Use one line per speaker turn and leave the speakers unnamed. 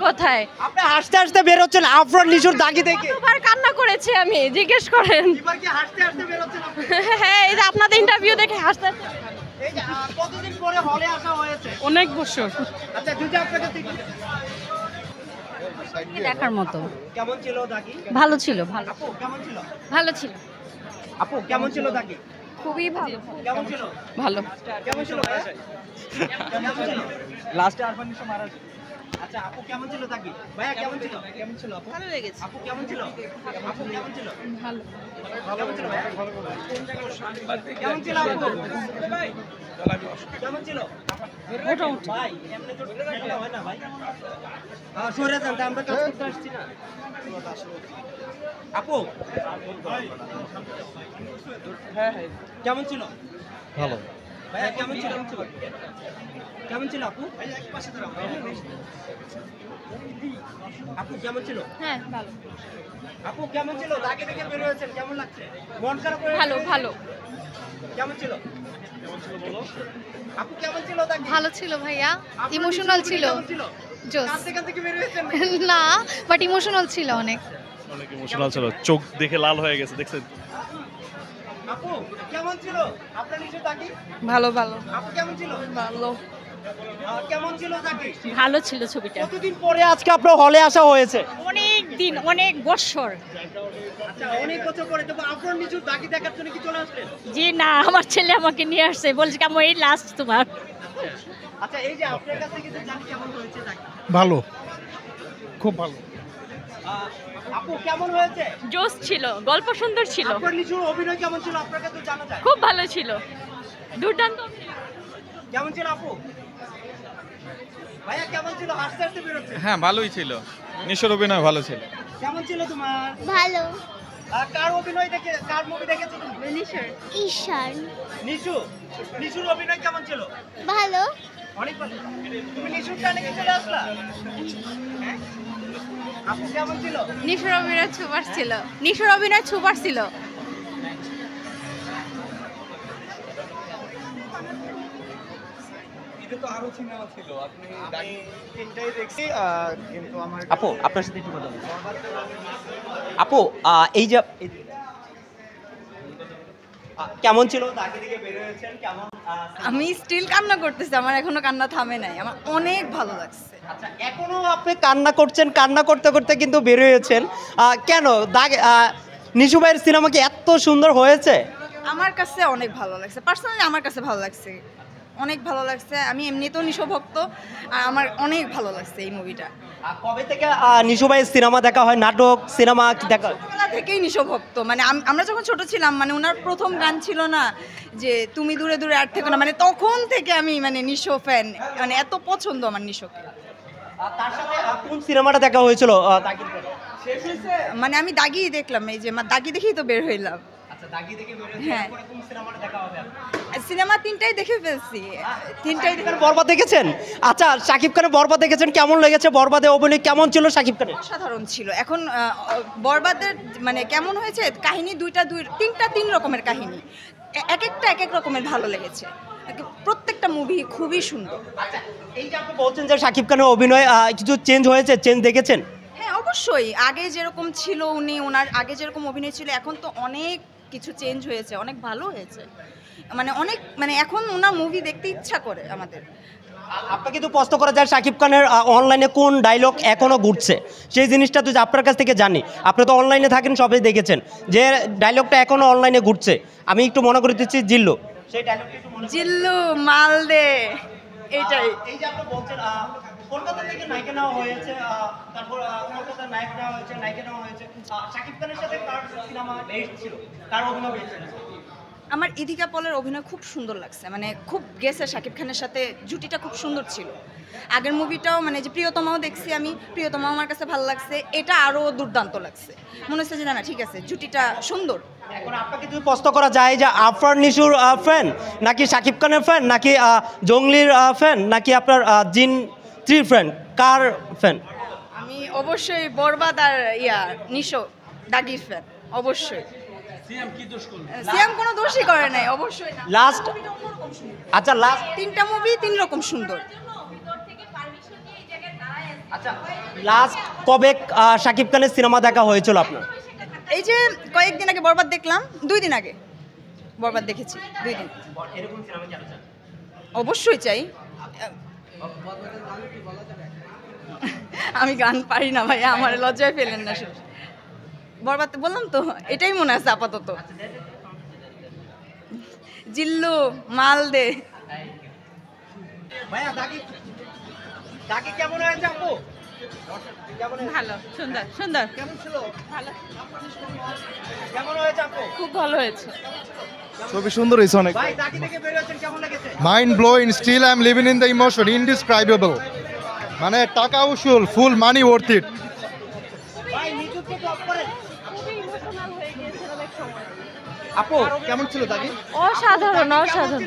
কোথায়?
আপনি হাসতে হাসতে বের হচ্ছেন আফরান নিশুর দাগি দেখে।
কতবার কান্না করেছি আমি, জিজ্ঞেস করেন।
এবার কি হাসতে হাসতে বের হচ্ছেন আপনি?
হ্যাঁ, এই যে আপনাদের ইন্টারভিউ দেখে হাসতে।
এই যে কতদিন পরে হলে আসা হয়েছে?
অনেক বছর।
আচ্ছা যদি আপনাকে
দেখার মতো।
কেমন ছিল দাগি?
ভালো ছিল, ভালো।
আপু কেমন ছিল?
ভালো ছিল।
আপু কেমন ছিল দাগি?
খুবই ভালো।
কেমন ছিল?
ভালো।
কেমন ছিল? কেমন ছিল? লাস্টে আরফান নিশো মারা যায়। আচ্ছা আপু কেমন ছিল দাগি? ভাইয়া কেমন ছিল? কেমন ছিল আপু?
ভালো লেগেছে।
আপু কেমন ছিল? আপু কেমন ছিল?
ভালো।
কেমন ছিল ভাইয়া? কেমন ছিল আপু? কেমন ছিল?
মোটামুটি।
ভাই এমনি তো ঠেকলে হয় না ভাই। সরে যান, তা আমরা কাজ করতে আসছি না। আপু হ্যাঁ হ্যাঁ কেমন ছিল?
ভালো।
ভাইয়া কেমন ছিল? কেমন ছিল আপু? আপু কেমন ছিল?
হ্যাঁ, ভালো।
আপু কেমন ছিল? দাগে দেখে বের হয়েছেন, কেমন লাগছে? মন খারাপ হয়ে
ভালো, ভালো।
কেমন ছিল? আপু কেমন ছিল দাগে?
ভালো ছিল ভাইয়া,
আপনার
ইমোশনাল
নিশুর
ছিল।
কেমন ছিল?
জোস
কাঁদতে কাঁদতে কি বের হয়েছেন?
না, বাট ইমোশনাল ছিল অনেক।
অনেক ইমোশনাল ছিল, চোখ দেখে লাল হয়ে গেছে, দেখছেন?
আপু কেমন ছিল? আপনার নিশুর দাগি?
ভালো, ভালো।
আপু কেমন ছিল?
ভালো।
কেমন ছিল দাগি?
ভালো ছিল ছবিটা।
কতদিন পরে আজকে আপনার হলে আসা হয়েছে?
অনেক দিন, অনেক বছর।
আচ্ছা অনেক বছর পরে তো আপনার নিশুর দাগি দেখার জন্য কি চলে আসলেন?
জি না, আমার ছেলে আমাকে নিয়ে আসছে, বলছে কেমন এই লাস্ট তোমার।
আচ্ছা এই যে আপনার কাছ থেকে যে জানি কেমন হয়েছে দাগি?
ভালো, খুব ভালো।
আপু কেমন হয়েছে?
জোস ছিল, গল্প সুন্দর ছিল,
আপনার নিশুর অভিনয় কেমন ছিল আপনাকে তো জানা যায়।
খুব ভালো ছিল, দুর্দান্ত।
কেমন ছিল আপু? ভাইয়া কেমন ছিল? হাসতে হাসতে বেরোচ্ছে।
হ্যাঁ ভালোই ছিল, নিশোর অভিনয় ভালো ছিল।
কেমন ছিল তোমার?
ভালো।
কার অভিনয় দেখে, কার মুভি দেখেছো তুমি?
নিশোর।
ঈশান
নিশু। নিশুর অভিনয় কেমন ছিল?
ভালো।
অনেক ভালো। তুমি নিশুর টানে কি চলে আসলা? হ্যাঁ? আপু কেমন ছিল?
নিশোর অভিনয় সুপার ছিল। নিশোর অভিনয় সুপার ছিল।
আপু আপনার সাথে একটু কথা বলবো। আপু এই যে কেমন ছিল? দাগি থেকে বের হয়েছেন কেমন?
আমি স্টিল কান্না করতেছি, আমার এখনো কান্না থামে নাই, আমার অনেক ভালো লাগছে।
আচ্ছা এখনো আপনি কান্না করছেন, কান্না করতে করতে কিন্তু বের হয়েছেন কেন? দাগ নিশু ভাইয়ের সিনেমা কি এত সুন্দর হয়েছে?
আমার কাছে অনেক ভালো লাগছে, পার্সোনালি আমার কাছে ভালো লাগছে, অনেক ভালো লাগছে। আমি এমনিতেও নিশো ভক্ত, আর আমার অনেক ভালো লাগছে এই মুভিটা।
কবে থেকে নিশু ভাইয়ের সিনেমা দেখা হয়, নাটক সিনেমা দেখা হয়?
ছোটবেলা থেকেই নিশো ভক্ত, মানে আমরা যখন ছোট ছিলাম, মানে ওনার প্রথম গান ছিল না যে তুমি দূরে দূরে আর থেকো না, মানে তখন থেকে আমি মানে নিশো ফ্যান, মানে এত পছন্দ আমার নিশোকে।
তার সাথে কোন সিনেমাটা দেখা হয়েছিল দাগির পরে?
মানে আমি দাগি দেখলাম, এই যে দাগি দেখেই তো বের হইলাম।
আচ্ছা দাগি থেকে বের হয়েছে,
হ্যাঁ।
এরপরে কোন সিনেমাটা দেখা হবে আপনার?
সিনেমা তিনটাই দেখে ফেলছি, তিনটাই
শাকিব খানের বরবাদ দেখেছেন? আচ্ছা শাকিব খানের বরবাদ দেখেছেন, কেমন লেগেছে? বরবাদে অভিনয় কেমন ছিল শাকিব খানের?
অসাধারণ ছিল। এখন বরবাদের মানে কেমন হয়েছে, কাহিনী তিনটা তিন রকমের কাহিনী, এক একটা এক এক রকমের ভালো লেগেছে। প্রত্যেকটা মুভি খুবই সুন্দর।
আচ্ছা এই যে আপনি বলছেন যে শাকিব খানের অভিনয় কিছু চেঞ্জ হয়েছে, চেঞ্জ দেখেছেন?
হ্যাঁ অবশ্যই, আগে যেরকম ছিল ওনার আগে যেরকম অভিনয় ছিল, এখন তো অনেক কিছু চেঞ্জ হয়েছে, অনেক ভালো হয়েছে, মানে এখন ওনার মুভি দেখতে ইচ্ছা করে আমাদের।
আপনাকে তো প্রশ্ন করা যায় শাকিব খানের অনলাইনে কোন ডায়লগ এখনো ঘুরছে, সেই জিনিসটা তো আপনার কাছ থেকে জানি। আপনি তো অনলাইনে থাকেন, সবাই দেখেছেন যে ডায়লগটা এখনো অনলাইনে ঘুরছে। আমি একটু মনে করে দিচ্ছি জিল্লু, সেই ডায়লগটা একটু মনে
জিল্লু মালদে, এইটাই।
এই যে আপনি বলছেন কলকাতা থেকে নায়িকা নেওয়া হয়েছে, তারপর কলকাতার নায়ক নেওয়া হয়েছে, নায়িকা নেওয়া হয়েছে, শাকিব খানের সাথে কার সিনেমা বেস্ট ছিল, কার অভিনয় বেস্ট ছিল?
আমার ইদিকা পলের অভিনয় খুব সুন্দর লাগছে, মানে খুব গেছে শাকিব খানের সাথে, জুটিটা খুব সুন্দর ছিল। আগের মুভিটাও মানে যে প্রিয়তমাও দেখছি আমি, প্রিয়তমাও আমার কাছে ভালো লাগছে, এটা আরও দুর্দান্ত লাগছে। মনে হচ্ছে যে না ঠিক আছে, জুটিটা সুন্দর।
এখন আপনাকে যদি প্রশ্ন করা যায় যে আফরান নিশুর ফ্যান নাকি শাকিব খানের ফ্যান নাকি জঙ্গলির ফ্যান নাকি আপনার জিন 3 ফ্যান, কার ফ্যান?
আমি অবশ্যই বরবাদ আর নিশো দাগির ফ্যান, অবশ্যই। সিয়াম কোনো দোষই করে নাই, অবশ্যই না।
লাস্ট আচ্ছা লাস্ট
তিনটা মুভি তিন রকম সুন্দর।
আচ্ছা, লাস্ট কবে শাকিব খানের সিনেমা দেখা হয়েছিল আপনার?
এই যে কয়েকদিন আগে বরবাদ দেখলাম, 2 দিন আগে বরবাদ দেখেছি, 2 দিন।
এরকম সিনেমা কি আরো চান?
অবশ্যই চাই। আমি গান পারি না ভাই, আমার লজ্জায় ফেলেন না। বরবাদ বললাম তো, এটাই মনে আছে আপাতত। জিল্লু মাল দে।
ভাইয়া দাগি কেমন হয়েছে আপু?
ভালো, সুন্দর সুন্দর,
কেমন ছিল? কেমন হয়েছে আপু?
খুব ভালো হয়েছে।
ছবি সুন্দর হয়েছে অনেক।
ভাই দাগি থেকে বের হয়েছেন, কেমন লেগেছে?
Mind blowing, still I am living in the emotion, indescribable. মানে টাকা উসুল, ফুল মানি ওয়ার্থ ইট।
ভাই নিচুকে টপ করেন। আপু কেমন ছিল দাগি?
অসাধারণ অসাধারণ।